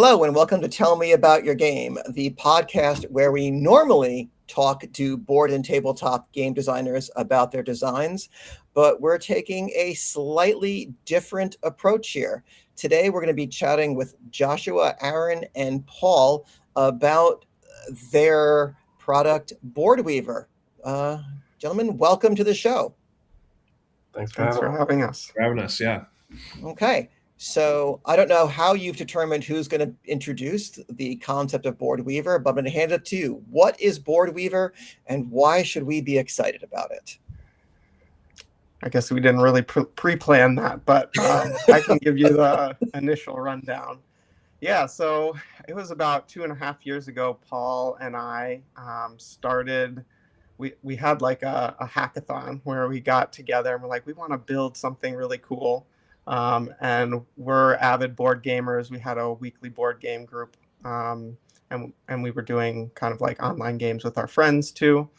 Hello and welcome to Tell Me About Your Game, the podcast where we normally talk to board and tabletop game designers about their designs, but we're taking a slightly different approach here. Today we're going to be chatting with Joshua, Aaron, and Paul about their product Boardweaver. Gentlemen, welcome to the show. Thanks for having us. Yeah. Okay. So I don't know how you've determined who's going to introduce the concept of Boardweaver, but I'm going to hand it to you. What is Boardweaver and why should we be excited about it? I guess we didn't really pre-plan that, but I can give you the initial rundown. Yeah, so it was about 2.5 years ago, Paul and I started, we had like a hackathon where we got together and we're like, we want to build something really cool. And we're avid board gamers. We had a weekly board game group, and we were doing kind of like online games with our friends too.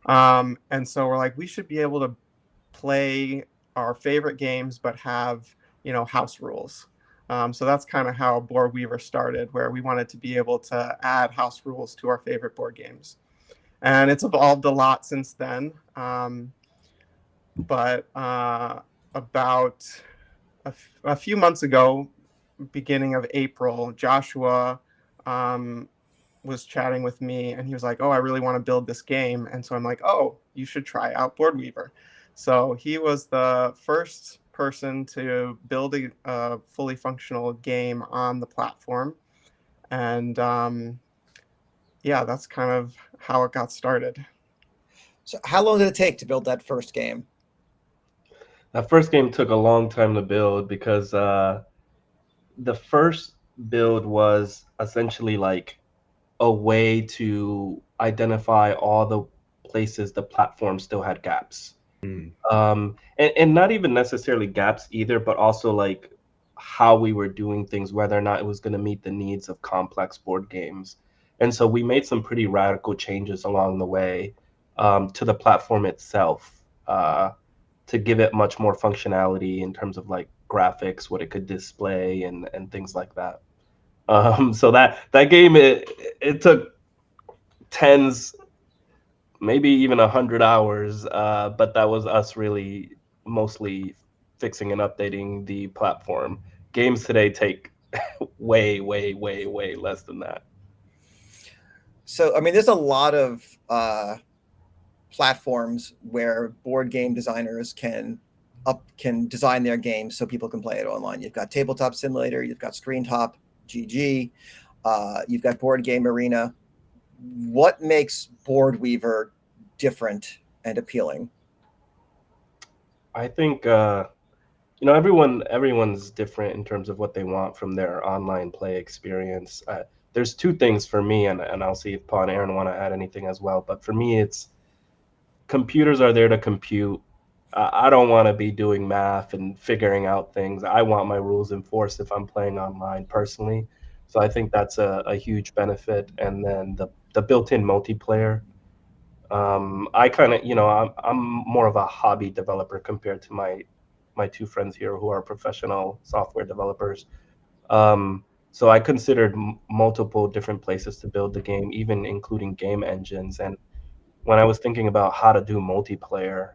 And so we're like, we should be able to play our favorite games, but have, house rules. So that's kind of how Boardweaver started, where we wanted to be able to add house rules to our favorite board games. And it's evolved a lot since then. But about a few months ago, beginning of April, Joshua was chatting with me and he was like, oh, I really want to build this game. And so I'm like, oh, you should try out Boardweaver. So he was the first person to build a fully functional game on the platform. And yeah, that's kind of how it got started. So how long did it take to build that first game? That first game took a long time to build because the first build was essentially like a way to identify all the places the platform still had gaps. And not even necessarily gaps either, but also like how we were doing things, whether or not it was going to meet the needs of complex board games. And so we made some pretty radical changes along the way to the platform itself. To give it much more functionality in terms of like graphics, what it could display and things like that. So that game, it took tens, maybe even 100 hours, but that was us really mostly fixing and updating the platform. Games today take way less than that. So, I mean, there's a lot of platforms where board game designers can design their games so people can play it online. You've got Tabletop Simulator, you've got ScreenTop, GG, you've got Board Game Arena. What makes Boardweaver different and appealing? I think everyone's different in terms of what they want from their online play experience. There's two things for me, and I'll see if Paul and Aaron want to add anything as well. But for me, it's computers are there to compute. I don't want to be doing math and figuring out things. I want my rules enforced if I'm playing online personally. So I think that's a huge benefit. And then the built-in multiplayer. I kind of, I'm more of a hobby developer compared to my two friends here who are professional software developers. So I considered multiple different places to build the game, even including game engines. And when I was thinking about how to do multiplayer,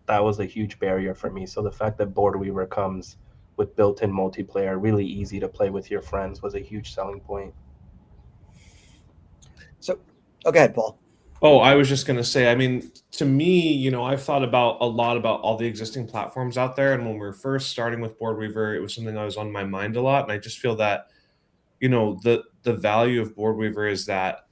that was a huge barrier for me. So the fact that Boardweaver comes with built-in multiplayer, really easy to play with your friends, was a huge selling point. So, go ahead, Paul. Oh, I was just going to say, I mean, to me, I've thought a lot about all the existing platforms out there. And when we were first starting with Boardweaver, it was something that was on my mind a lot. And I just feel that, the value of Boardweaver is that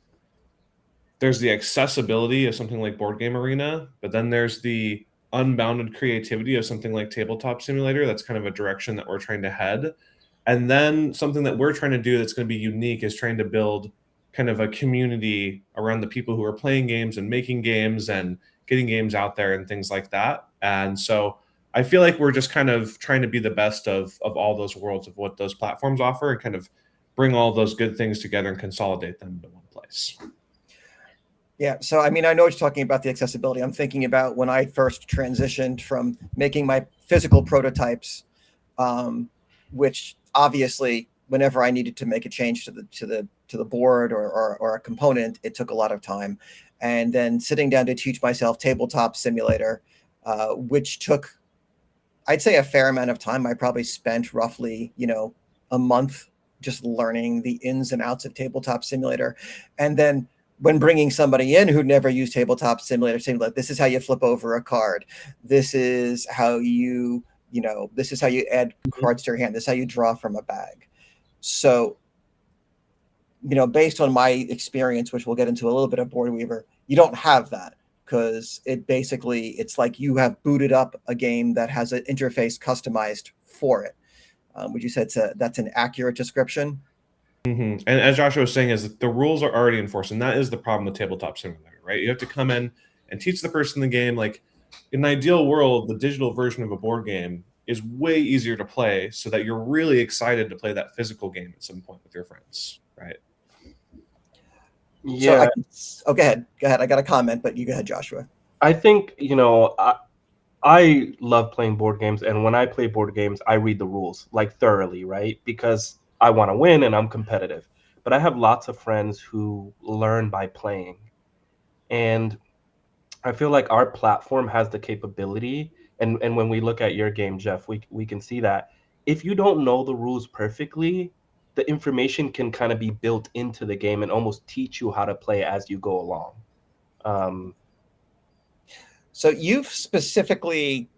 there's the accessibility of something like Board Game Arena, but then there's the unbounded creativity of something like Tabletop Simulator. That's kind of a direction that we're trying to head. And then something that we're trying to do that's going to be unique is trying to build kind of a community around the people who are playing games and making games and getting games out there and things like that. And so I feel like we're just kind of trying to be the best of all those worlds of what those platforms offer and kind of bring all those good things together and consolidate them into one place. Yeah, so I mean, I know what you're talking about, the accessibility. I'm thinking about when I first transitioned from making my physical prototypes, which obviously whenever I needed to make a change to the board or a component, it took a lot of time. And then sitting down to teach myself Tabletop Simulator, which took, I'd say, a fair amount of time. I probably spent roughly, a month just learning the ins and outs of Tabletop Simulator. And then when bringing somebody in who'd never used Tabletop Simulator, saying like, this is how you flip over a card. This is how this is how you add cards to your hand. This is how you draw from a bag. So, based on my experience, which we'll get into a little bit of Boardweaver, you don't have that, because it's like you have booted up a game that has an interface customized for it. Would you say that's an accurate description? And as Joshua was saying, is that the rules are already enforced, and that is the problem with Tabletop Simulator, right? You have to come in and teach the person the game. Like, in an ideal world, the digital version of a board game is way easier to play, so that you're really excited to play that physical game at some point with your friends, right? Yeah. So go ahead. I got a comment, but you go ahead, Joshua. I think, I love playing board games, and when I play board games, I read the rules like thoroughly, right? Because I want to win and I'm competitive. But I have lots of friends who learn by playing. And I feel like our platform has the capability, and when we look at your game, Jeff, we can see that if you don't know the rules perfectly, the information can kind of be built into the game and almost teach you how to play as you go along. So you've specifically,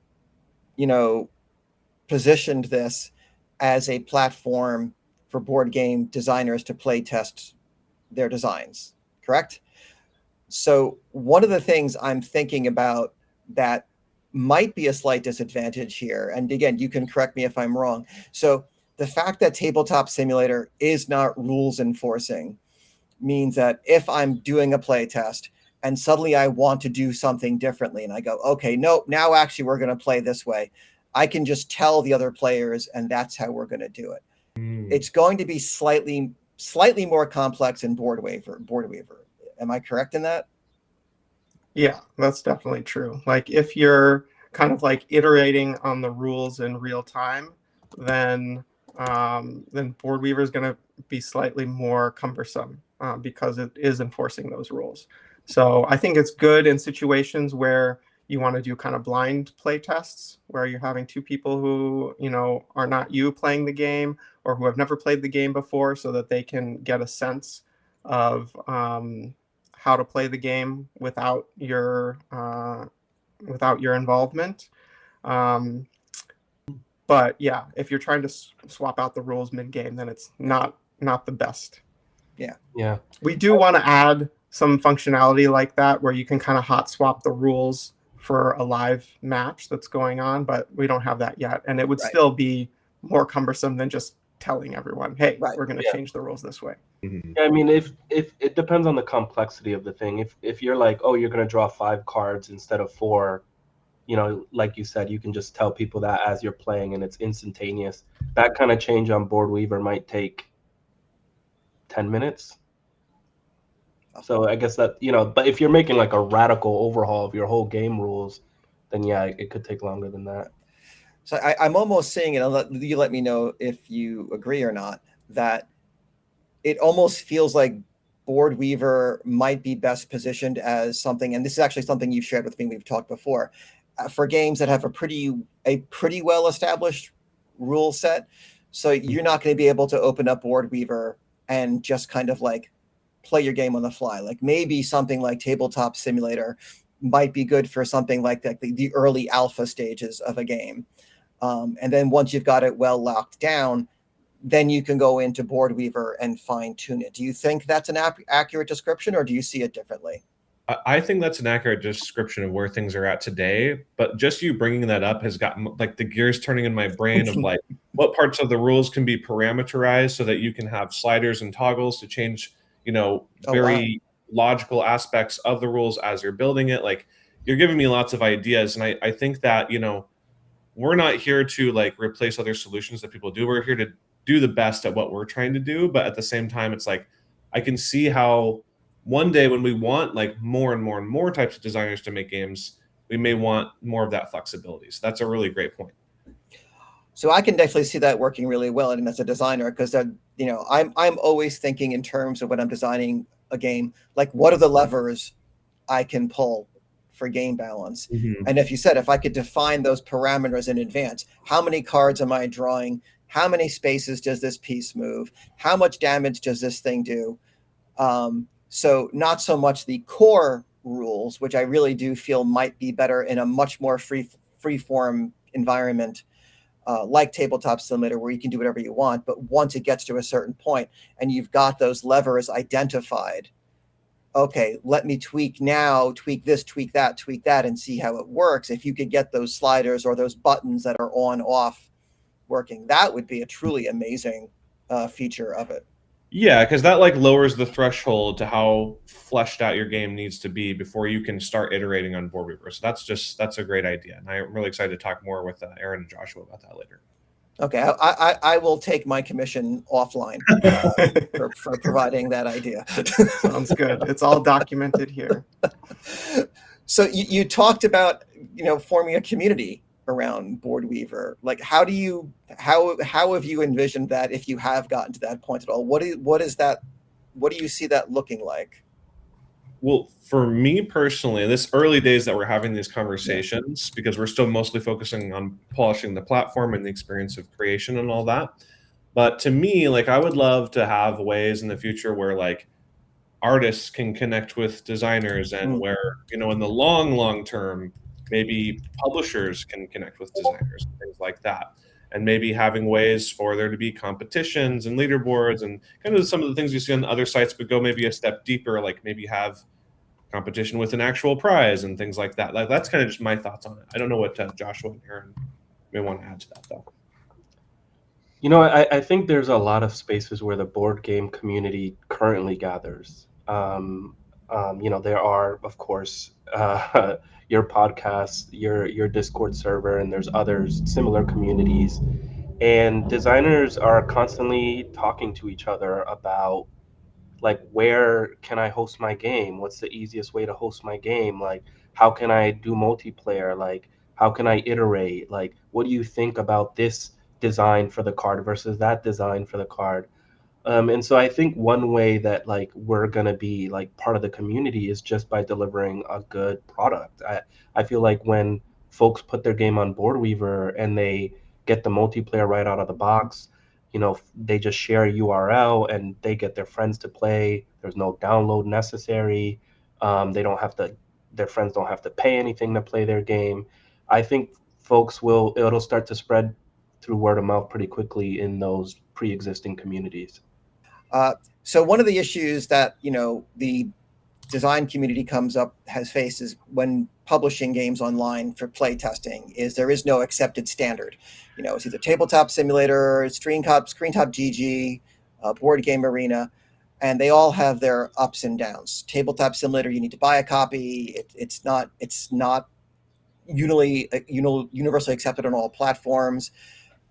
positioned this as a platform for board game designers to play test their designs, correct? So one of the things I'm thinking about that might be a slight disadvantage here, and again, you can correct me if I'm wrong. So the fact that Tabletop Simulator is not rules enforcing means that if I'm doing a play test and suddenly I want to do something differently and I go, okay, no, now actually we're going to play this way, I can just tell the other players and that's how we're going to do it. It's going to be slightly more complex in Boardweaver. Am I correct in that? Yeah, that's definitely true. Like, if you're kind of like iterating on the rules in real time, then Boardweaver is going to be slightly more cumbersome because it is enforcing those rules. So I think it's good in situations where you want to do kind of blind play tests, where you're having two people who, are not you playing the game or who have never played the game before, so that they can get a sense of how to play the game without your involvement. But yeah, if you're trying to swap out the rules mid-game, then it's not the best. Yeah. We do want to add some functionality like that, where you can kind of hot swap the rules for a live match that's going on, but we don't have that yet. And it would still be more cumbersome than just telling everyone, hey, we're going to change the rules this way. Yeah, I mean, if it depends on the complexity of the thing. If you're like, oh, you're going to draw 5 cards instead of 4, like you said, you can just tell people that as you're playing and it's instantaneous. That kind of change on Boardweaver might take 10 minutes. So I guess that, but if you're making like a radical overhaul of your whole game rules, then yeah, it could take longer than that. So I'm almost seeing it, and you let me know if you agree or not, that it almost feels like Boardweaver might be best positioned as something, and this is actually something you've shared with me, we've talked before, for games that have a pretty well-established rule set. So you're not going to be able to open up Boardweaver and just kind of like play your game on the fly. Like maybe something like Tabletop Simulator might be good for something like that, the early alpha stages of a game. And then once you've got it well locked down, then you can go into Boardweaver and fine tune it. Do you think that's an accurate description, or do you see it differently? I think that's an accurate description of where things are at today, but just you bringing that up has gotten like the gears turning in my brain of like what parts of the rules can be parameterized so that you can have sliders and toggles to change, very logical aspects of the rules as you're building it. Like, you're giving me lots of ideas, and I think that, we're not here to like replace other solutions that people do. We're here to do the best at what we're trying to do, but at the same time, it's like I can see how one day when we want like more and more and more types of designers to make games, we may want more of that flexibility. So that's a really great point. So I can definitely see that working really well, and as a designer, because I'm always thinking in terms of when I'm designing a game, like what are the levers I can pull for game balance. Mhm. And if I could define those parameters in advance, how many cards am I drawing? How many spaces does this piece move? How much damage does this thing do? So not so much the core rules, which I really do feel might be better in a much more free form environment, like Tabletop Simulator, where you can do whatever you want. But once it gets to a certain point and you've got those levers identified, okay, let me tweak this, tweak that, and see how it works. If you could get those sliders or those buttons that are on off working, that would be a truly amazing feature of it. Yeah, because that like lowers the threshold to how fleshed out your game needs to be before you can start iterating on Boardweaver. So that's a great idea, and I'm really excited to talk more with Aaron and Joshua about that later. Okay, I will take my commission offline for providing that idea. Sounds good. It's all documented here. So you talked about forming a community around Boardweaver. Like, how have you envisioned that, if you have gotten to that point at all? What is that? What do you see that looking like? Well, for me personally, this early days that we're having these conversations, because we're still mostly focusing on polishing the platform and the experience of creation and all that. But to me, like, I would love to have ways in the future where like artists can connect with designers, and where, in the long term, maybe publishers can connect with designers and things like that. And maybe having ways for there to be competitions and leaderboards and kind of some of the things you see on other sites, but go maybe a step deeper, like maybe have competition with an actual prize and things like that. Like, that's kind of just my thoughts on it. I don't know what Joshua and Aaron may want to add to that, though. I think there's a lot of spaces where the board game community currently gathers. There are, of course, your podcast, your Discord server, and there's others, similar communities. And designers are constantly talking to each other about, like, where can I host my game? What's the easiest way to host my game? Like, how can I do multiplayer? Like, how can I iterate? Like, what do you think about this design for the card versus that design for the card? And so I think one way that, like, we're gonna be like part of the community is just by delivering a good product. I feel like when folks put their game on Boardweaver and they get the multiplayer right out of the box, they just share a URL and they get their friends to play. There's no download necessary. They don't have to. Their friends don't have to pay anything to play their game. I think it'll start to spread through word of mouth pretty quickly in those pre-existing communities. So one of the issues that the design community has faces when publishing games online for play testing is there is no accepted standard. It's either Tabletop Simulator, Screentop GG, Board Game Arena, and they all have their ups and downs. Tabletop Simulator, you need to buy a copy. It's not universally accepted on all platforms.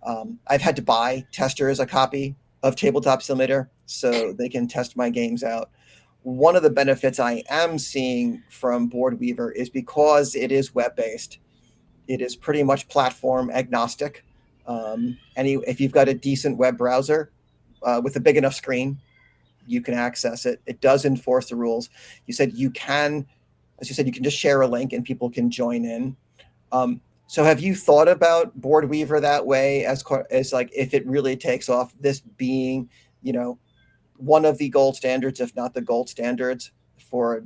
I've had to buy testers a copy of Tabletop Simulator so they can test my games out. One of the benefits I am seeing from Boardweaver is because it is web-based, it is pretty much platform agnostic. If you've got a decent web browser with a big enough screen, you can access it. It does enforce the rules. You said you can just share a link and people can join in. So have you thought about Boardweaver that way, as like, if it really takes off, this being, one of the gold standards, if not the gold standards, for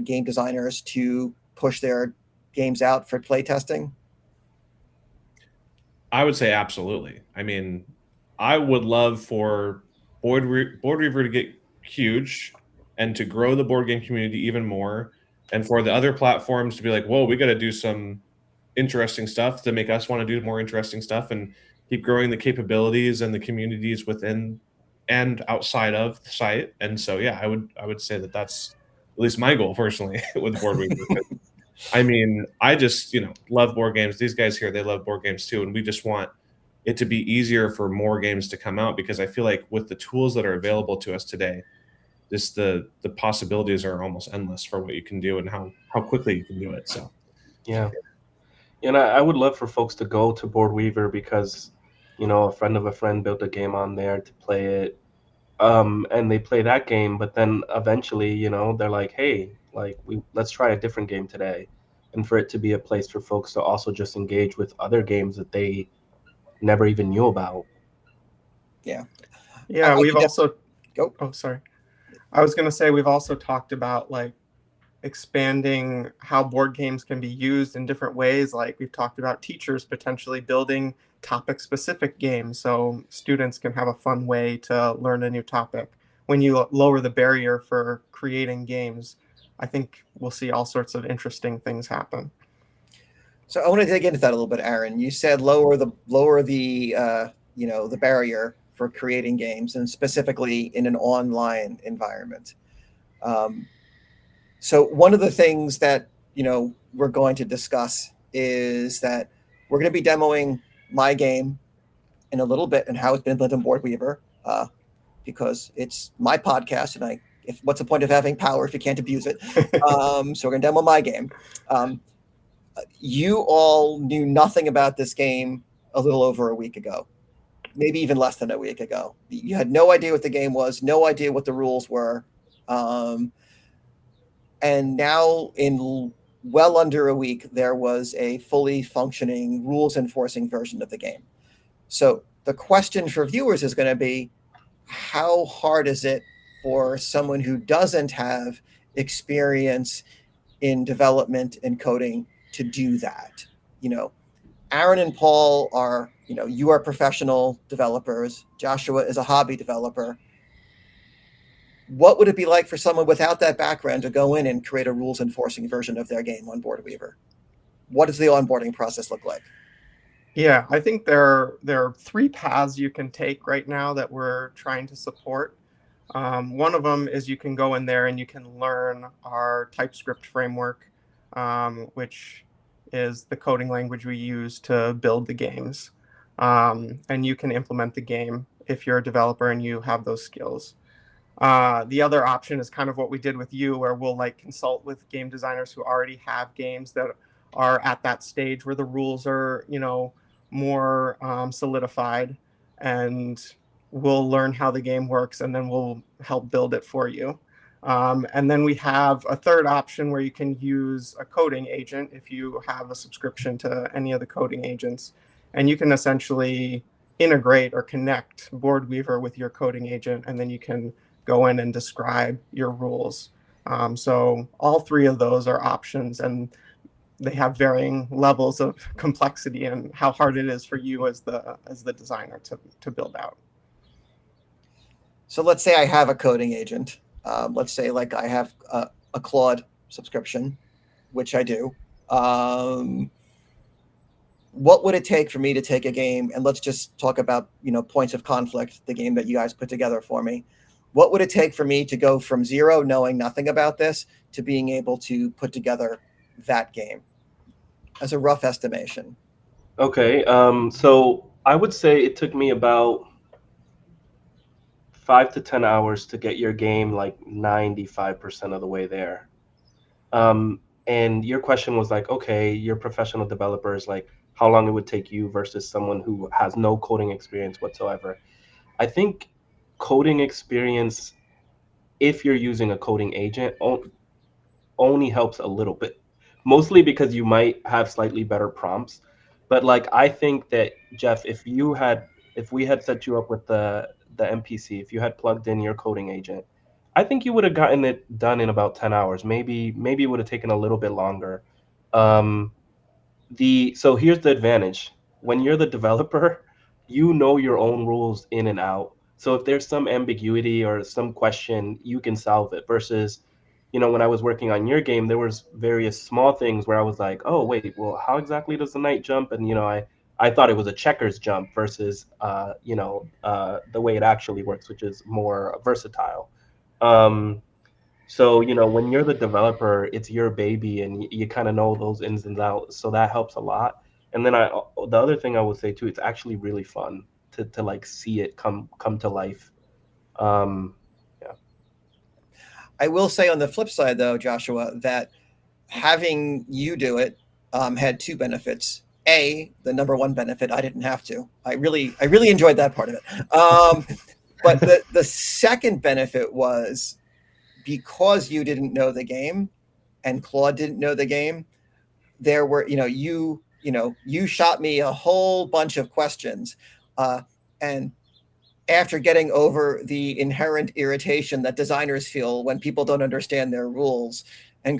game designers to push their games out for play testing? I would say absolutely. I mean, I would love for Boardweaver to get huge and to grow the board game community even more, and for the other platforms to be like, whoa, we got to do some interesting stuff to make us want to do more interesting stuff and keep growing the capabilities and the communities within and outside of the site. And so, yeah, I would say that that's at least my goal personally with Boardweaver. I mean, I just, love board games. These guys here, they love board games too. And we just want it to be easier for more games to come out, because I feel like with the tools that are available to us today, just the possibilities are almost endless for what you can do and how quickly you can do it. So, yeah. And I would love for folks to go to Boardweaver, because a friend of a friend built a game on there to play it. And they play that game, but then eventually, they're like, hey, like let's try a different game today. And for it to be a place for folks to also just engage with other games that they never even knew about. Yeah. Yeah, I we've could also, go. oh, sorry. I was going to say we've also talked about like expanding how board games can be used in different ways. Like we've talked about teachers potentially building topic specific games so students can have a fun way to learn a new topic. When you lower the barrier for creating games, I think we'll see all sorts of interesting things happen. So I want to dig into that a little bit, Aaron. You said lower the the barrier for creating games, and specifically in an online environment. Um, so one of the things that we're going to discuss is that we're going to be demoing my game in a little bit and how it's been implemented in Boardweaver, because it's my podcast, and what's the point of having power if you can't abuse it? So we're going to demo my game. You all knew nothing about this game a little over a week ago, maybe even less than a week ago. You had no idea what the game was, no idea what the rules were. And now, in well under a week, there was a fully functioning rules enforcing version of the game. So the question for viewers is going to be, how hard is it for someone who doesn't have experience in development and coding to do that? Aaron and Paul are, you are professional developers. Joshua is a hobby developer. What would it be like for someone without that background to go in and create a rules enforcing version of their game on Boardweaver? What does the onboarding process look like? Yeah, I think there are three paths you can take right now that we're trying to support. One of them is you can go in there and you can learn our TypeScript framework, which is the coding language we use to build the games. And you can implement the game if you're a developer and you have those skills. The other option is kind of what we did with you, where we'll like consult with game designers who already have games that are at that stage where the rules are, more solidified, and we'll learn how the game works, and then we'll help build it for you. And then we have a third option where you can use a coding agent if you have a subscription to any of the coding agents, and you can essentially integrate or connect Boardweaver with your coding agent, and then you can go in and describe your rules. So all three of those are options, and they have varying levels of complexity and how hard it is for you as the designer to build out. So let's say I have a coding agent. Let's say like I have a Claude subscription, which I do. What would it take for me to take a game, and let's just talk about points of conflict, the game that you guys put together for me. What would it take for me to go from zero, knowing nothing about this, to being able to put together that game, as a rough estimation? Okay, so I would say it took me about 5 to 10 hours to get your game like 95% of the way there. And your question was like, okay, you're professional developers, like how long it would take you versus someone who has no coding experience whatsoever. I think coding experience, if you're using a coding agent, only helps a little bit, mostly because you might have slightly better prompts. But like I think that Jeff, if we had set you up with the MPC, if you had plugged in your coding agent, I think you would have gotten it done in about 10 hours. Maybe it would have taken a little bit longer. Um, so here's the advantage. When you're the developer, you know your own rules in and out. So if there's some ambiguity or some question, you can solve it versus, when I was working on your game, there was various small things where I was like, oh wait, well, how exactly does the knight jump? And I thought it was a checkers jump versus the way it actually works, which is more versatile. Um, so, when you're the developer, it's your baby and you kind of know those ins and outs. So that helps a lot. And then the other thing I would say too, it's actually really fun to like see it come to life. Um, yeah. I will say on the flip side, though, Joshua, that having you do it had two benefits. the number one benefit, I didn't have to. I really enjoyed that part of it. But the second benefit was, because you didn't know the game and Claude didn't know the game, there were, you shot me a whole bunch of questions. And after getting over the inherent irritation that designers feel when people don't understand their rules, and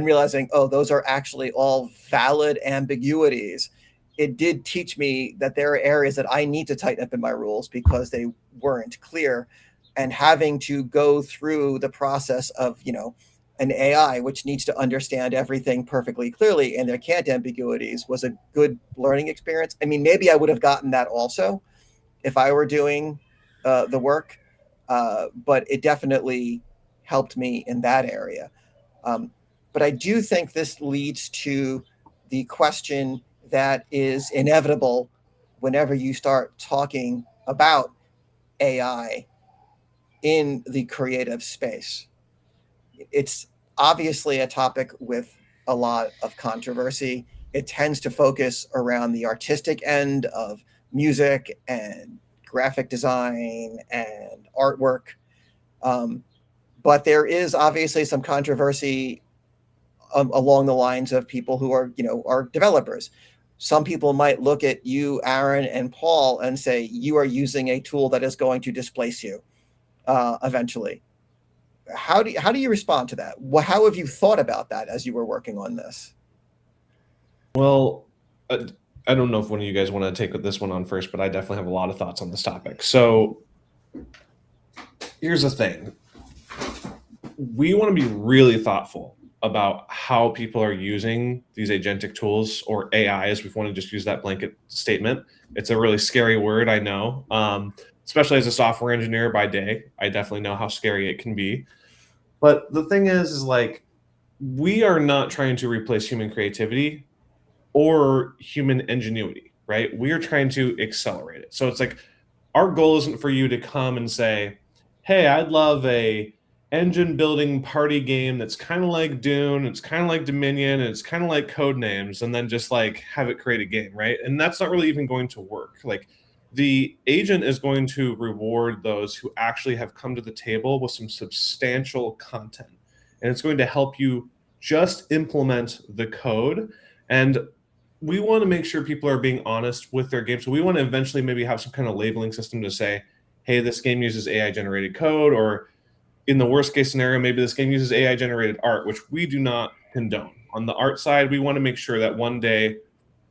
realizing, oh, those are actually all valid ambiguities, it did teach me that there are areas that I need to tighten up in my rules because they weren't clear. And having to go through the process of, an AI, which needs to understand everything perfectly clearly, and there can't ambiguities, was a good learning experience. I mean, maybe I would have gotten that also if I were doing the work, but it definitely helped me in that area. But I do think this leads to the question that is inevitable whenever you start talking about AI in the creative space. It's obviously a topic with a lot of controversy. It tends to focus around the artistic end of music and graphic design and artwork. But there is obviously some controversy along the lines of people who are developers. Some people might look at you, Aaron, and Paul, and say you are using a tool that is going to displace you eventually. How do you respond to that? How have you thought about that as you were working on this? Well, I don't know if one of you guys want to take this one on first, but I definitely have a lot of thoughts on this topic. So here's the thing. We want to be really thoughtful about how people are using these agentic tools, or AI, as we want to just use that blanket statement. It's a really scary word, I know. Especially as a software engineer by day, I definitely know how scary it can be. But the thing is like, we are not trying to replace human creativity or human ingenuity, right? We are trying to accelerate it. So it's like, our goal isn't for you to come and say, hey, I'd love a engine building party game that's kind of like Dune, it's kind of like Dominion, and it's kind of like Codenames, and then just like have it create a game, right? And that's not really even going to work. Like, the agent is going to reward those who actually have come to the table with some substantial content, and it's going to help you just implement the code. And we want to make sure people are being honest with their game. So we want to eventually maybe have some kind of labeling system to say, hey, this game uses AI generated code, or in the worst case scenario, maybe this game uses AI generated art, which we do not condone. On the art side, we want to make sure that one day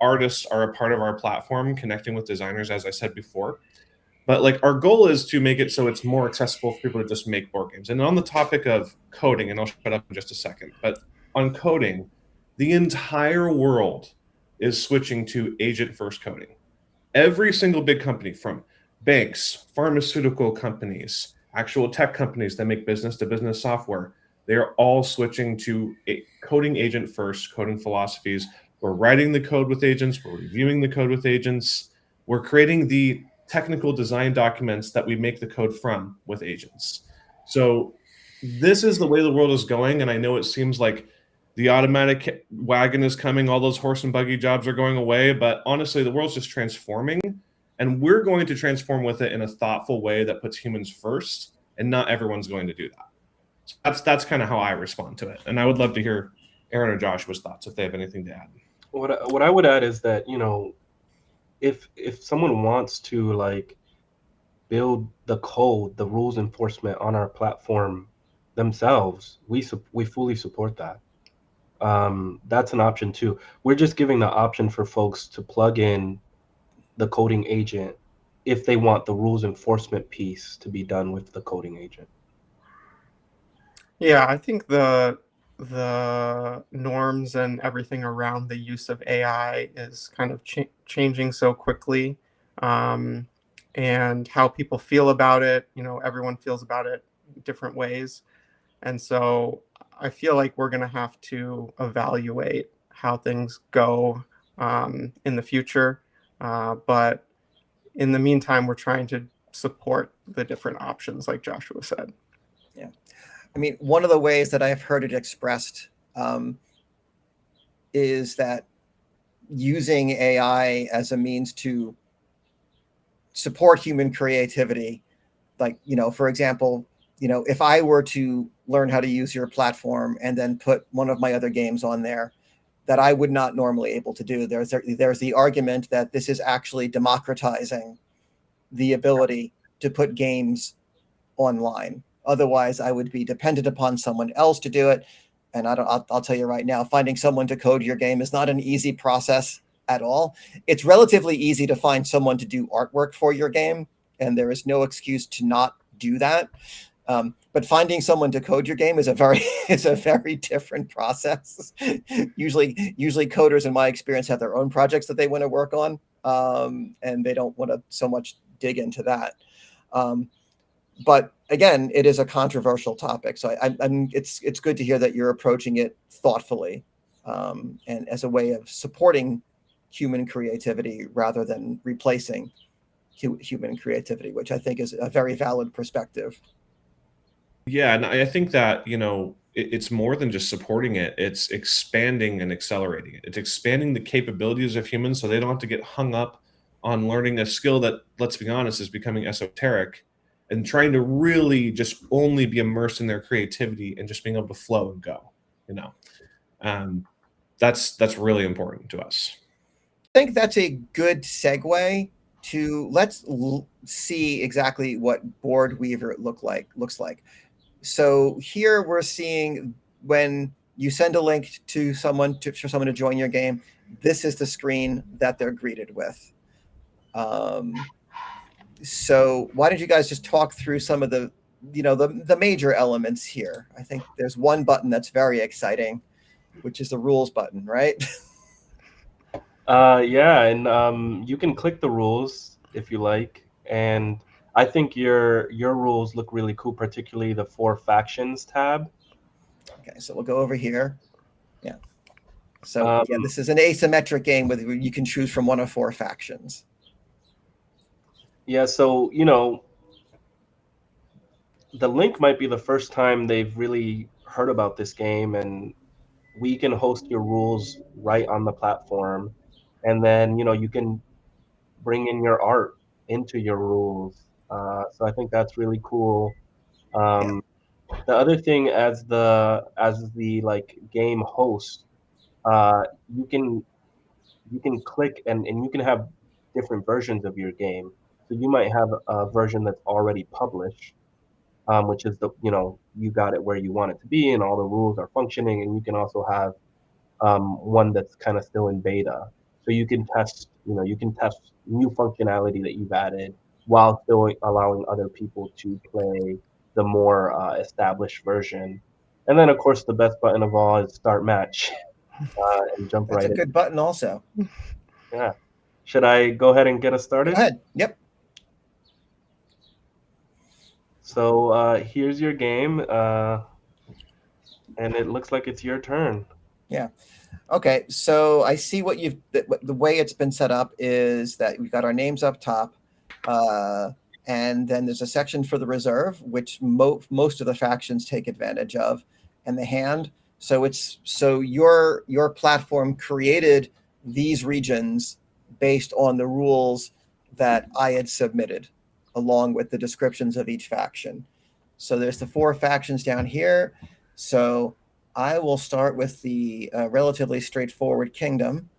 artists are a part of our platform, connecting with designers, as I said before. But like, our goal is to make it so it's more accessible for people to just make board games. And on the topic of coding, and I'll shut up in just a second, but on coding, the entire world is switching to agent first coding. Every single big company, from banks, pharmaceutical companies, actual tech companies that make business to business software, they are all switching to coding agent first, coding philosophies. We're writing the code with agents, we're reviewing the code with agents, we're creating the technical design documents that we make the code from with agents. So this is the way the world is going, and I know it seems like the automatic wagon is coming, all those horse and buggy jobs are going away, but honestly, the world's just transforming, and we're going to transform with it in a thoughtful way that puts humans first, and not everyone's going to do that. So that's kind of how I respond to it, and I would love to hear Aaron or Joshua's thoughts if they have anything to add. What I would add is that, if someone wants to like build the code, the rules enforcement on our platform themselves, we fully support that. That's an option too. We're just giving the option for folks to plug in the coding agent if they want the rules enforcement piece to be done with the coding agent. Yeah, I think the norms and everything around the use of AI is kind of changing so quickly, and how people feel about it. Everyone feels about it different ways, and so I feel like we're going to have to evaluate how things go in the future. But in the meantime, we're trying to support the different options, like Joshua said. Yeah. I mean, one of the ways that I've heard it expressed is that using AI as a means to support human creativity. Like, for example, if I were to learn how to use your platform and then put one of my other games on there that I would not normally able to do, there's the argument that this is actually democratizing the ability to put games online. Otherwise, I would be dependent upon someone else to do it. And I'll tell you right now, finding someone to code your game is not an easy process at all. It's relatively easy to find someone to do artwork for your game, and there is no excuse to not do that. But finding someone to code your game is a very different process. usually coders, in my experience, have their own projects that they want to work on, and they don't want to so much dig into that. But again, it is a controversial topic, so it's good to hear that you're approaching it thoughtfully, and as a way of supporting human creativity rather than replacing human creativity, which I think is a very valid perspective. Yeah, and I think that, it's more than just supporting it. It's expanding and accelerating it. It's expanding the capabilities of humans so they don't have to get hung up on learning a skill that, let's be honest, is becoming esoteric, and trying to really just only be immersed in their creativity and just being able to flow and go. That's really important to us. I think that's a good segue to let's see exactly what Boardweaver looks like. So here we're seeing when you send a link to someone for someone to join your game, this is the screen that they're greeted with. So why don't you guys just talk through some of the major elements here? I think there's one button that's very exciting, which is the rules button, right? Yeah, and you can click the rules if you like, and I think your rules look really cool, particularly the 4 factions tab. Okay, so we'll go over here. Yeah. So yeah, this is an asymmetric game where you can choose from one of 4 factions. Yeah, so the link might be the first time they've really heard about this game, and we can host your rules right on the platform, and then you can bring in your art into your rules. So I think that's really cool. The other thing, as the like game host, you can click and you can have different versions of your game. So you might have a version that's already published, which is you got it where you want it to be and all the rules are functioning, and you can also have one that's kind of still in beta. So you can test new functionality that you've added while still allowing other people to play the more established version. And then, of course, the best button of all is start match, and jump right in. That's a good button also. Yeah. Should I go ahead and get us started? Go ahead. Yep. So here's your game, and it looks like it's your turn. Yeah. Okay. So I see what the way it's been set up is that we've got our names up top, and then there's a section for the reserve, which most of the factions take advantage of, and the hand. So your platform created these regions based on the rules that I had submitted, along with the descriptions of each faction. So there's the 4 factions down here. So I will start with the relatively straightforward kingdom.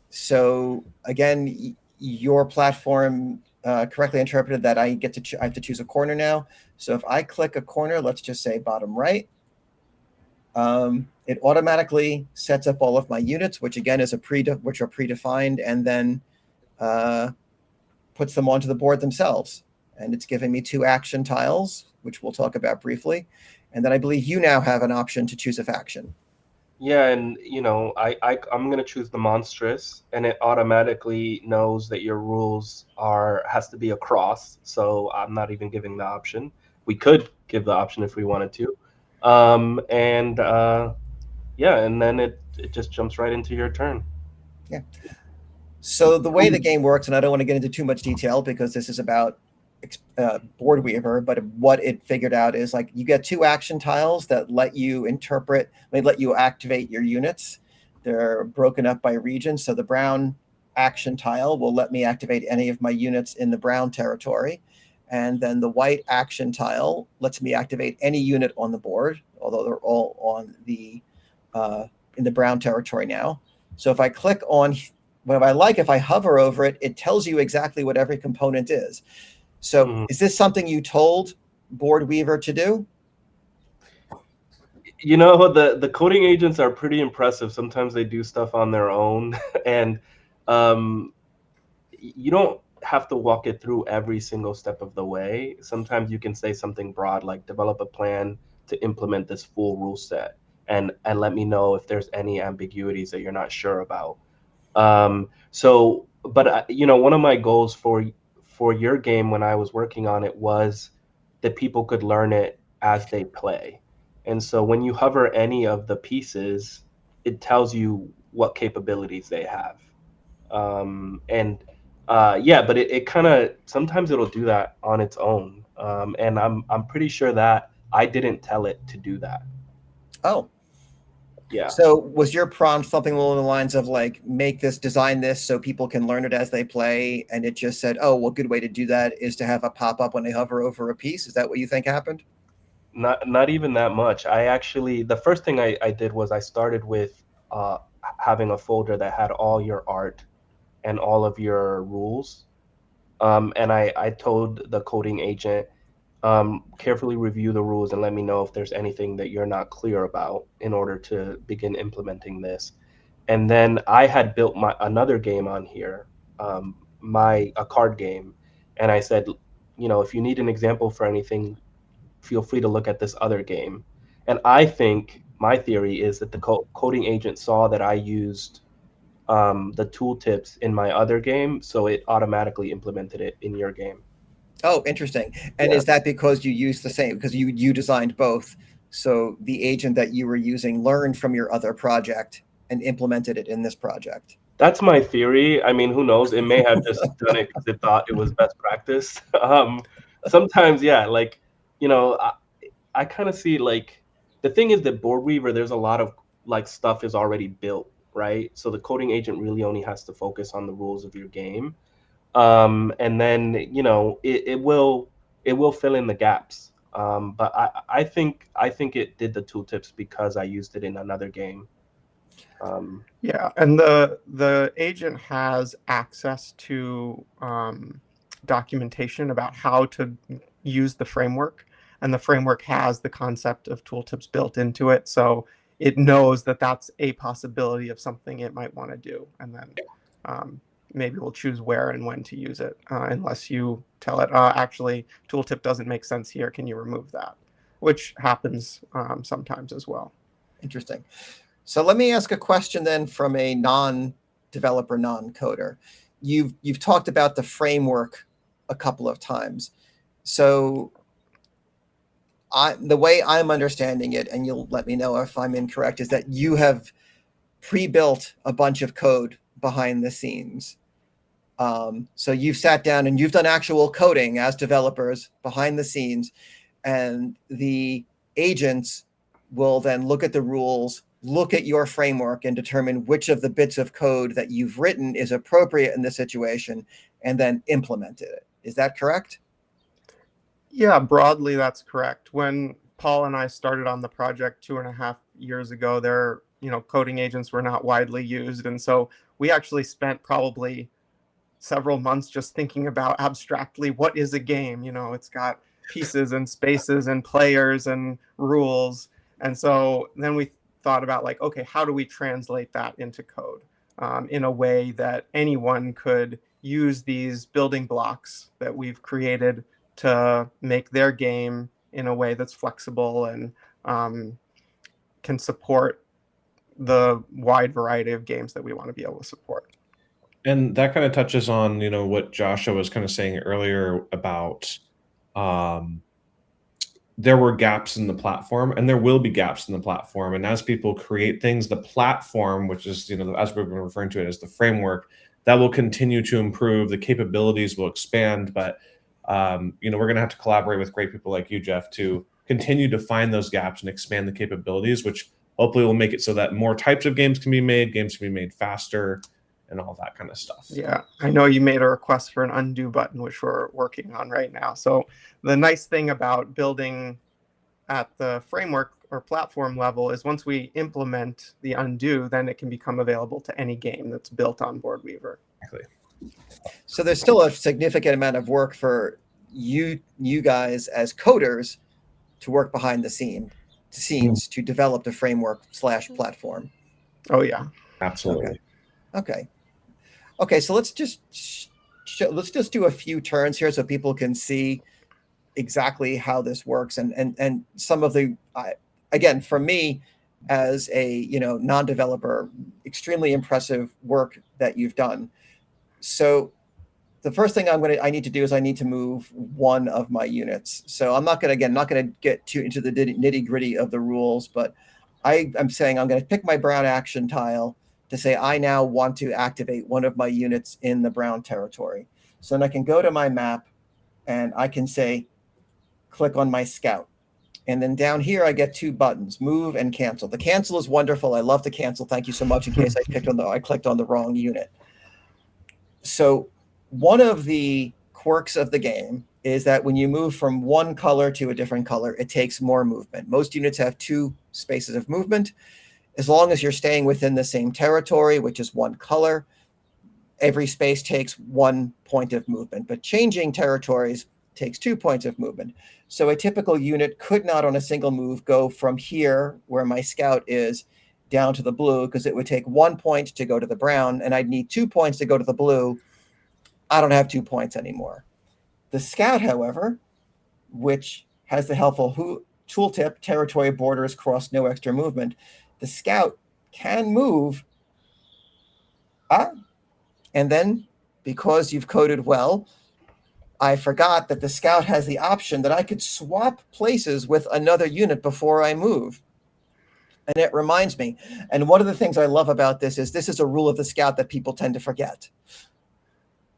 So again, your platform correctly interpreted that I have to choose a corner now. So if I click a corner, let's just say bottom right, it automatically sets up all of my units, which again is which are predefined, and then puts them onto the board themselves. And it's giving me 2 action tiles, which we'll talk about briefly. And then I believe you now have an option to choose a faction. Yeah, and I'm gonna choose the monstrous, and it automatically knows that your rules has to be a cross, so I'm not even giving the option. We could give the option if we wanted to, yeah, and then it just jumps right into your turn. Yeah. So the way the game works, and I don't want to get into too much detail because this is about Boardweaver, but what it figured out is like you get 2 action tiles that let you activate your units. They're broken up by region. So the brown action tile will let me activate any of my units in the brown territory. And then the white action tile lets me activate any unit on the board, although they're all on the in the brown territory now. So if I click on what I like, if I hover over it, it tells you exactly what every component is. So is this something you told Boardweaver to do? You know, the coding agents are pretty impressive. Sometimes they do stuff on their own, and you don't have to walk it through every single step of the way. Sometimes you can say something broad like develop a plan to implement this full rule set, and let me know if there's any ambiguities that you're not sure about. But you know, one of my goals for your game when I was working on it was that people could learn it as they play. And so when you hover any of the pieces, it tells you what capabilities they have. Yeah, but it kind of sometimes it'll do that on its own. And I'm pretty sure that I didn't tell it to do that. Oh. Yeah. So was your prompt something along the lines of like, make this, design this so people can learn it as they play? And it just said, oh, well, good way to do that is to have a pop-up when they hover over a piece. Is that what you think happened? Not even that much. I actually, the first thing I did was I started with having a folder that had all your art and all of your rules. And I told the coding agent, carefully review the rules and let me know if there's anything that you're not clear about in order to begin implementing this. And then I had built another game on here, a card game, and I said, you know, if you need an example for anything, feel free to look at this other game. And I think my theory is that the coding agent saw that I used the tooltips in my other game, so it automatically implemented it in your game. Oh, interesting. And is that because you used the same, because you designed both? So the agent that you were using learned from your other project and implemented it in this project. That's my theory. I mean, who knows? It may have just done it because it thought it was best practice. Sometimes, yeah, like, you know, I kind of see like the thing is that Boardweaver, there's a lot of like stuff is already built, right? So the coding agent really only has to focus on the rules of your game. And then, you know, it will fill in the gaps. But I think it did the tooltips because I used it in another game. Yeah, and the agent has access to documentation about how to use the framework, and the framework has the concept of tooltips built into it, so it knows that that's a possibility of something it might want to do, and then maybe we'll choose where and when to use it, unless you tell it, actually, tooltip doesn't make sense here, can you remove that? Which happens sometimes as well. Interesting. So let me ask a question then from a non-developer, non-coder. You've talked about the framework a couple of times. So the way I'm understanding it, and you'll let me know if I'm incorrect, is that you have pre-built a bunch of code behind the scenes. So you've sat down and you've done actual coding as developers behind the scenes, and the agents will then look at the rules, look at your framework, and determine which of the bits of code that you've written is appropriate in this situation, and then implement it. Is that correct? Yeah, broadly, that's correct. When Paul and I started on the project 2.5 years ago, coding agents were not widely used. And so we actually spent probably several months just thinking about abstractly, what is a game? It's got pieces and spaces and players and rules. And so then we thought about like, okay, how do we translate that into code in a way that anyone could use these building blocks that we've created to make their game in a way that's flexible and can support the wide variety of games that we want to be able to support. And that kind of touches on, what Joshua was kind of saying earlier about there were gaps in the platform, and there will be gaps in the platform. And as people create things, the platform, which is, as we've been referring to it as the framework, that will continue to improve. The capabilities will expand, but we're going to have to collaborate with great people like you, Jeff, to continue to find those gaps and expand the capabilities, which hopefully we'll make it so that more types of games can be made faster, and all that kind of stuff. Yeah, I know you made a request for an undo button, which we're working on right now. So the nice thing about building at the framework or platform level is once we implement the undo, then it can become available to any game that's built on Boardweaver. Exactly. So there's still a significant amount of work for you guys as coders to work behind the scenes to develop the framework / platform. Oh yeah, Absolutely. Okay. So let's just do a few turns here so people can see exactly how this works and some of the again, for me as a non-developer, extremely impressive work that you've done. So the first thing I need to do is I need to move one of my units. So I'm not going to get too into the nitty gritty of the rules, but I'm saying I'm going to pick my brown action tile to say I now want to activate one of my units in the brown territory. So then I can go to my map and I can say, click on my scout. And then down here, I get two buttons, move and cancel. The cancel is wonderful. I love the cancel. Thank you so much in case I clicked on the wrong unit. So one of the quirks of the game is that when you move from one color to a different color, it takes more movement. Most units have 2 spaces of movement. As long as you're staying within the same territory, which is one color, every space takes 1 point of movement. But changing territories takes 2 points of movement. So a typical unit could not on a single move go from here, where my scout is, down to the blue, because it would take 1 point to go to the brown, and I'd need 2 points to go to the blue. I don't have 2 points anymore. The scout, however, which has the helpful tooltip, territory borders cross no extra movement, the scout can move. And then, because you've coded well, I forgot that the scout has the option that I could swap places with another unit before I move. And it reminds me. And one of the things I love about this is a rule of the scout that people tend to forget.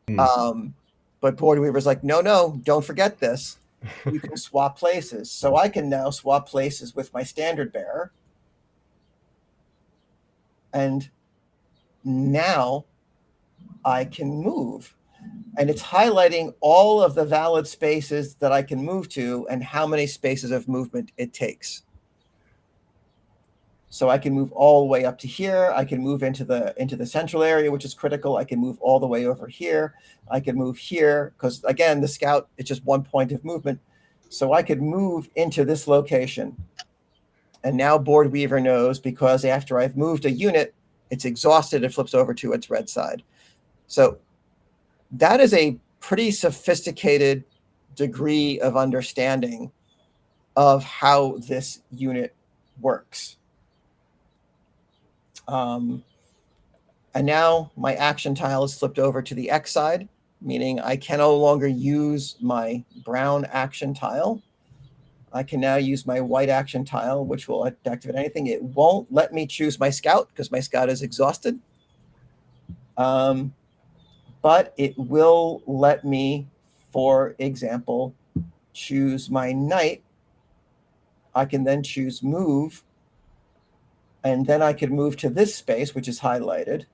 But Boardweaver's like, no, don't forget this. You can swap places. So I can now swap places with my standard bearer. And now I can move. And it's highlighting all of the valid spaces that I can move to and how many spaces of movement it takes. So I can move all the way up to here. I can move into the central area, which is critical. I can move all the way over here. I can move here because, again, the scout, it's just 1 point of movement. So I could move into this location. And now Boardweaver knows, because after I've moved a unit, it's exhausted. It flips over to its red side. So that is a pretty sophisticated degree of understanding of how this unit works. And now my action tile is flipped over to the X side, meaning I can no longer use my brown action tile. I can now use my white action tile, which will activate anything. It won't let me choose my scout because my scout is exhausted. But it will let me, for example, choose my knight. I can then choose move. And then I could move to this space, which is highlighted.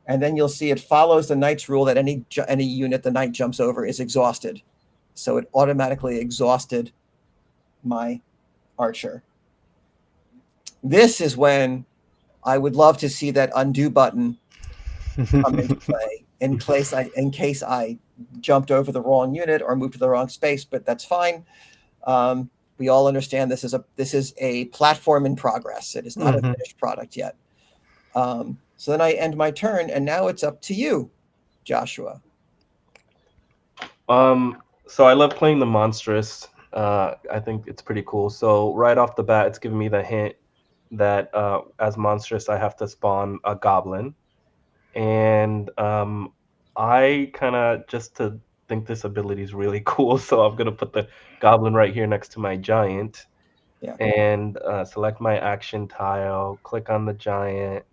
And then you'll see it follows the knight's rule that any unit the knight jumps over is exhausted. So it automatically exhausted my archer. This is when I would love to see that undo button come into play in case I jumped over the wrong unit or moved to the wrong space, but that's fine. We all understand this is a platform in progress. It is not a finished product yet. So then I end my turn, and now it's up to you, Joshua. So I love playing the monstrous. I think it's pretty cool. So right off the bat, it's giving me the hint that as monstrous, I have to spawn a goblin. And I kind of, just to think this ability is really cool, so I'm going to put the goblin right here next to my giant. Yeah. And select my action tile, click on the giant,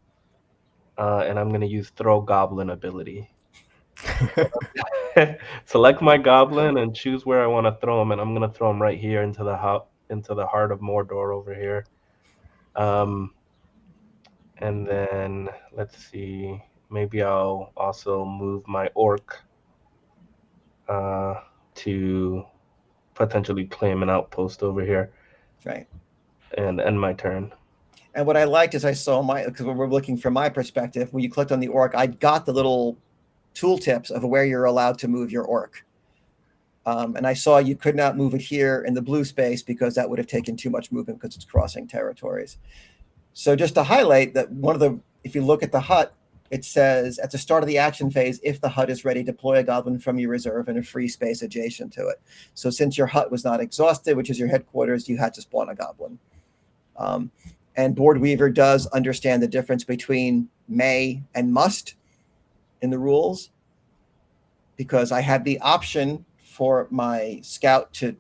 and I'm going to use throw goblin ability. Select my goblin and choose where I want to throw him, and I'm going to throw him right here into the heart of Mordor over here. And then let's see, maybe I'll also move my orc to potentially claim an outpost over here. Right. And end my turn. And what I liked is I saw because we're looking from my perspective, when you clicked on the orc, I got the little tooltips of where you're allowed to move your orc. And I saw you could not move it here in the blue space because that would have taken too much movement because it's crossing territories. So just to highlight that if you look at the hut, it says at the start of the action phase, if the hut is ready, deploy a goblin from your reserve in a free space adjacent to it. So since your hut was not exhausted, which is your headquarters, you had to spawn a goblin. And Boardweaver does understand the difference between may and must in the rules, because I had the option for my scout to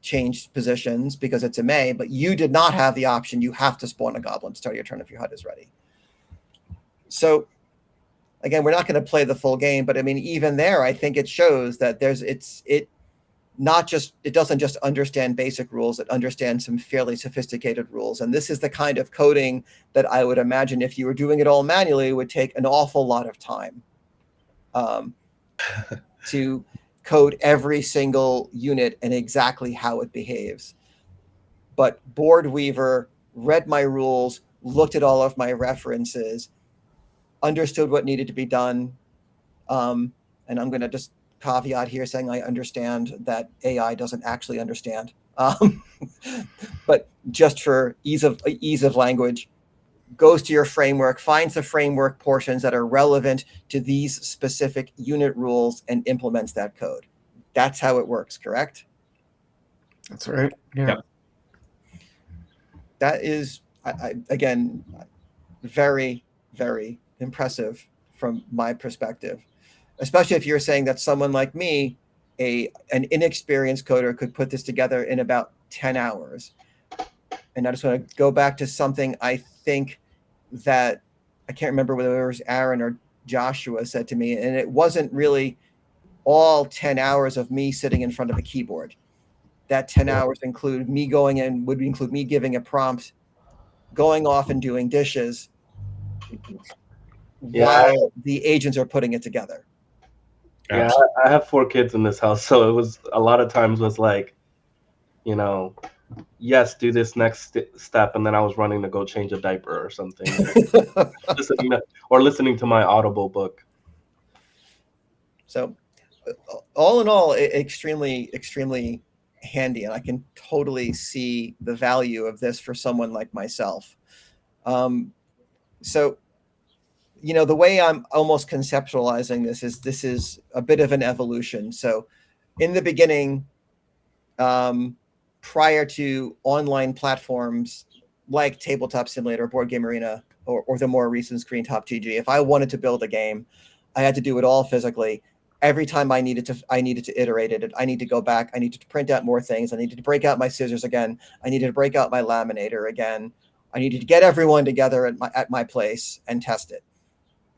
change positions because it's a may, but you did not have the option. You have to spawn a goblin to start your turn if your hut is ready. So again, we're not going to play the full game, but I mean, even there, I think it shows that it doesn't just understand basic rules, it understands some fairly sophisticated rules. And this is the kind of coding that I would imagine if you were doing it all manually would take an awful lot of time to code every single unit and exactly how it behaves. But Boardweaver read my rules, looked at all of my references, understood what needed to be done. And I'm going to just caveat here saying I understand that AI doesn't actually understand. But just for ease of language, goes to your framework, finds the framework portions that are relevant to these specific unit rules and implements that code. That's how it works, correct? That's right. Yeah. Yep. That is, again, very, very impressive from my perspective, especially if you're saying that someone like me, an inexperienced coder, could put this together in about 10 hours. And I just want to go back to something I think that I can't remember whether it was Aaron or Joshua said to me, and it wasn't really all 10 hours of me sitting in front of a keyboard. That 10 hours would include me giving a prompt, going off and doing dishes while the agents are putting it together. Yeah, I have 4 kids in this house, so it was a lot of times was like, yes, do this next step, and then I was running to go change a diaper or something, listening to my Audible book. So, all in all, extremely, extremely handy, and I can totally see the value of this for someone like myself. So, the way I'm almost conceptualizing this is a bit of an evolution. So, in the beginning, prior to online platforms like Tabletop Simulator, Board Game Arena, or the more recent Screen Top GG, if I wanted to build a game, I had to do it all physically. Every time I needed to iterate it, I need to go back. I needed to print out more things. I needed to break out my scissors again. I needed to break out my laminator again. I needed to get everyone together at my place and test it.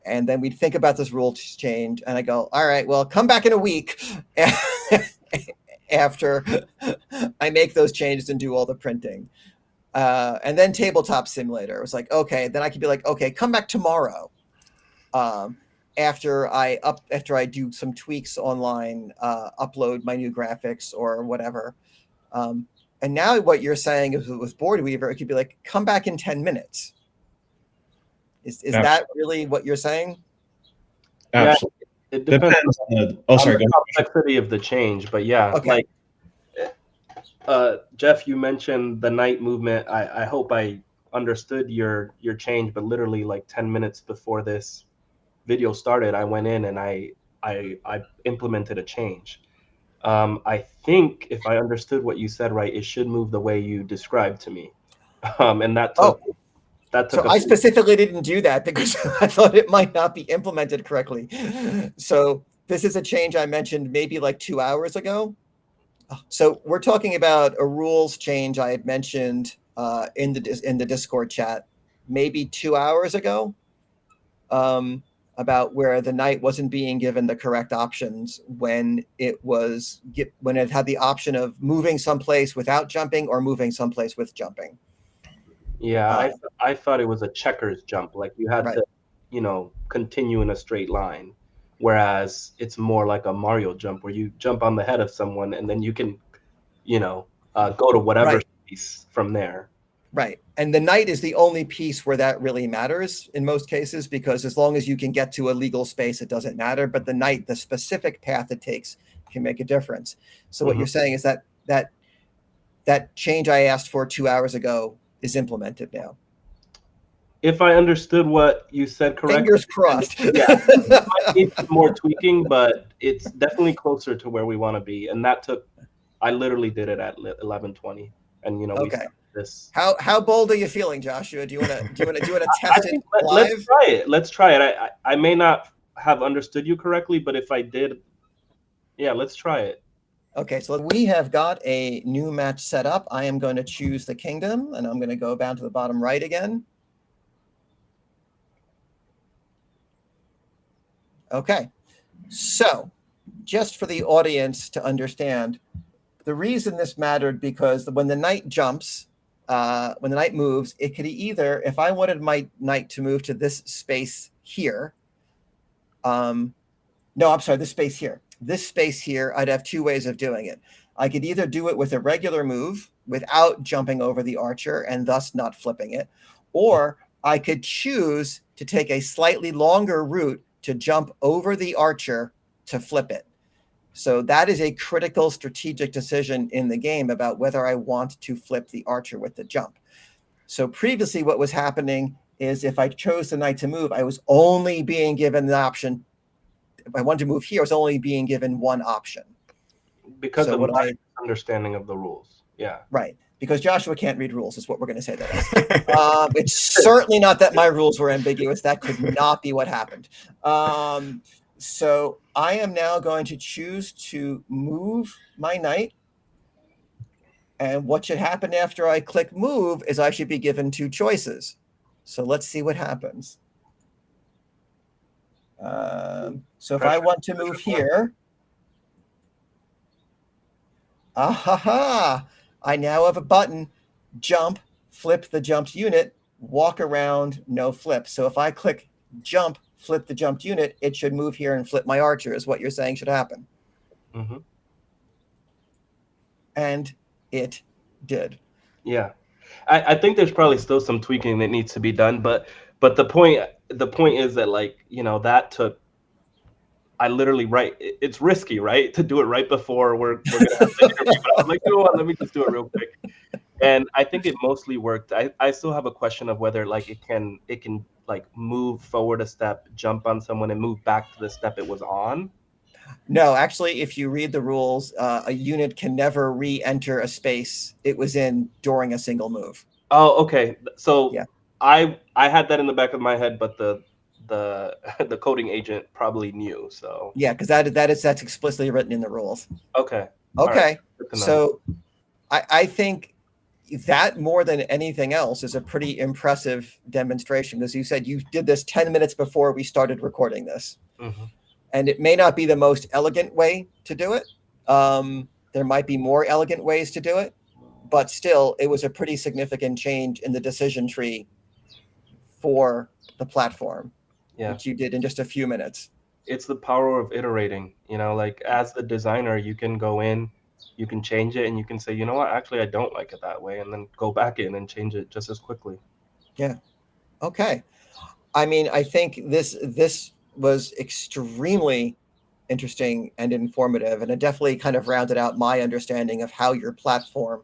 And then we'd think about this rule change, and I go, all right, well, come back in a week after I make those changes and do all the printing. And then Tabletop Simulator. It was like, okay, then I could be like, okay, come back tomorrow. After I do some tweaks online, upload my new graphics or whatever. And now what you're saying is with Boardweaver, it could be like, come back in 10 minutes. Is that really what you're saying? Absolutely. Yeah, it depends on the complexity of the change, but yeah, okay. Like Jeff, you mentioned the night movement. I hope I understood your change, but literally like 10 minutes before this video started, I went in and I implemented a change. I think if I understood what you said right, it should move the way you described to me. And that took So I specifically didn't do that because I thought it might not be implemented correctly. So this is a change I mentioned maybe like 2 hours ago. So we're talking about a rules change I had mentioned in the Discord chat maybe 2 hours ago, about where the knight wasn't being given the correct options when it had the option of moving someplace without jumping or moving someplace with jumping. Yeah, Uh, I thought it was a checkers jump, like you had right. to, continue in a straight line, whereas it's more like a Mario jump where you jump on the head of someone and then you can, go to whatever Right. space from there. Right. And the knight is the only piece where that really matters in most cases, because as long as you can get to a legal space, it doesn't matter. But the knight, the specific path it takes, can make a difference. So what Mhm. you're saying is that change I asked for 2 hours ago is implemented now. If I understood what you said correctly, Fingers crossed. yeah, it might need some more tweaking, but it's definitely closer to where we want to be. And I literally did it at 11:20, and we Okay. started this. How bold are you feeling, Joshua? Do you want to I test it think let's live? try it. Let's try it. I may not have understood you correctly, but if I did, yeah, let's try it. Okay, so we have got a new match set up. I am going to choose the kingdom, and I'm going to go down to the bottom right again. Okay, so just for the audience to understand, the reason this mattered, because when the knight jumps, when the knight moves, it could either, if I wanted my knight to move to this space here, no, I'm sorry, this space here. This space here, I'd have two ways of doing it. I could either do it with a regular move without jumping over the archer and thus not flipping it, or I could choose to take a slightly longer route to jump over the archer to flip it. So that is a critical strategic decision in the game about whether I want to flip the archer with the jump. So previously what was happening is if I chose the knight to move, I was only being given the option. If I wanted to move here, I was only being given one option. Because So of what my understanding of the rules. Yeah. right, because Joshua can't read rules is what we're going to say that as. It's certainly not that my rules were ambiguous. That could not be what happened. So I am now going to choose to move my knight. And what should happen after I click move is I should be given two choices. So let's see what happens. So if I want to move here, I now have a button, jump, flip the jumped unit, walk around, no flip. So if I click jump, flip the jumped unit, it should move here and flip my archer, is what you're saying should happen. Mm-hmm. And it did. Yeah. I think there's probably still some tweaking that needs to be done, but the point is that, like, that took, I literally, it's risky, right, to do it right before we're gonna have the interview. But I was like, you know what, let me just do it real quick. And I think it mostly worked. I still have a question of whether, like, it can like move forward a step, jump on someone, and move back to the step it was on. No, actually, if you read the rules, a unit can never re-enter a space it was in during a single move. Oh, okay. So Yeah. I had that in the back of my head, but the the coding agent probably knew. So Yeah, because that's explicitly written in the rules. okay. All right. Okay, Good to know. so I think that more than anything else is a pretty impressive demonstration, because you said you did this 10 minutes before we started recording this. Mm-hmm. And it may not be the most elegant way to do it. There might be more elegant ways to do it, but still, it was a pretty significant change in the decision tree for the platform, Yeah. which you did in just a few minutes. It's the power of iterating. Like, as the designer, you can go in, you can change it, and you can say, you know what, actually, I don't like it that way, and then go back in and change it just as quickly. Yeah. Okay. I mean, I think this was extremely interesting and informative, and it definitely kind of rounded out my understanding of how your platform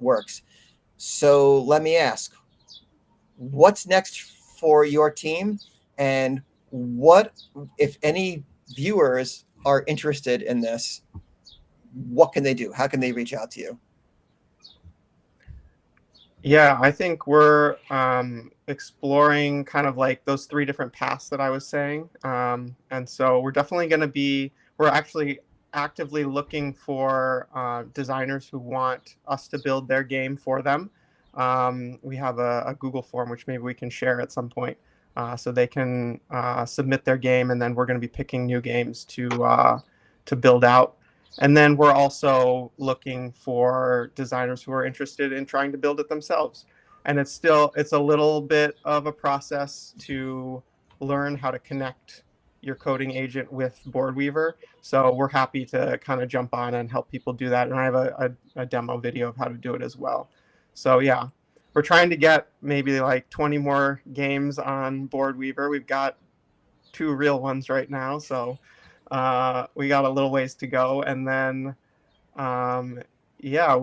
works. So let me ask, what's next for your team, and what, if any, viewers are interested in this, what can they do? How can they reach out to you? Yeah, I think we're exploring kind of like those three different paths that I was saying. And so we're definitely going to we're actually actively looking for designers who want us to build their game for them. We have a Google form, which maybe we can share at some point, so they can submit their game, and then we're going to be picking new games to build out. And then we're also looking for designers who are interested in trying to build it themselves. and it's a little bit of a process to learn how to connect your coding agent with Boardweaver. So we're happy to kind of jump on and help people do that. And I have a demo video of how to do it as well. So yeah, we're trying to get maybe like 20 more games on Boardweaver. We've got 2 real ones right now, so we got a little ways to go. And then yeah,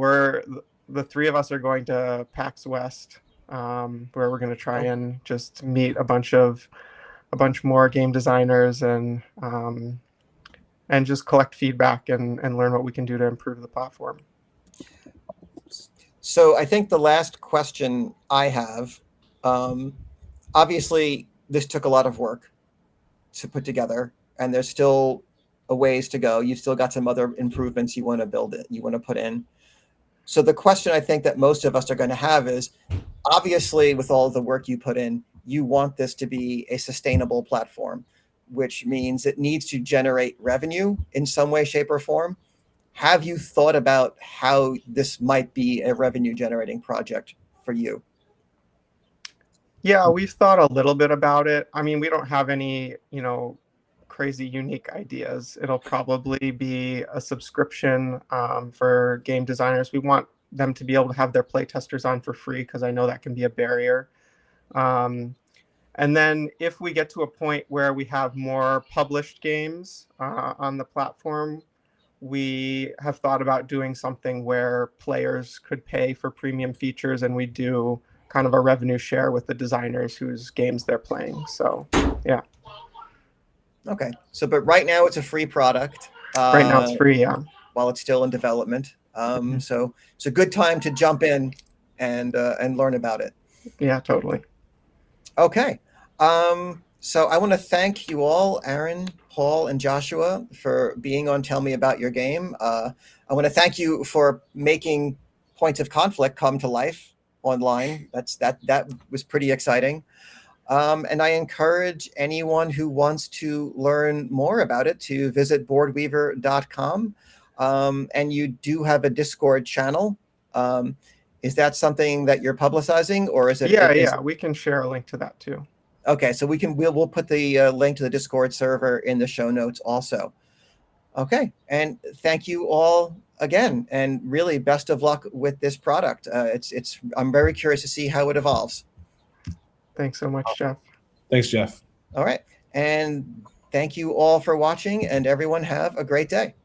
the 3 of us are going to PAX West, where we're going to try and just meet a bunch more game designers and just collect feedback and learn what we can do to improve the platform. So I think the last question I have, obviously this took a lot of work to put together, and there's still a ways to go. You've still got some other improvements you want to build it, you want to put in. So the question I think that most of us are going to have is, obviously with all the work you put in, you want this to be a sustainable platform, which means it needs to generate revenue in some way, shape, or form. Have you thought about how this might be a revenue generating project for you? Yeah, we've thought a little bit about it. I mean, we don't have any, crazy unique ideas. It'll probably be a subscription for game designers. We want them to be able to have their play testers on for free, because I know that can be a barrier. And then if we get to a point where we have more published games on the platform, we have thought about doing something where players could pay for premium features, and we do kind of a revenue share with the designers whose games they're playing. So, yeah. Okay. So, but right now it's a free product. Right now it's free, yeah. While it's still in development. So it's a good time to jump in and learn about it. Yeah, totally. Okay. So I want to thank you all, Aaron, Paul, and Joshua, for being on Tell Me About Your Game. I want to thank you for making points of conflict come to life online. That was pretty exciting. And I encourage anyone who wants to learn more about it to visit boardweaver.com. And you do have a Discord channel. Is that something that you're publicizing, or is it? Yeah, we can share a link to that too. Okay, so we'll put the link to the Discord server in the show notes also. Okay, and thank you all again, and really best of luck with this product. I'm very curious to see how it evolves. Thanks so much, Jeff. Thanks, Jeff. All right, and thank you all for watching, and everyone have a great day.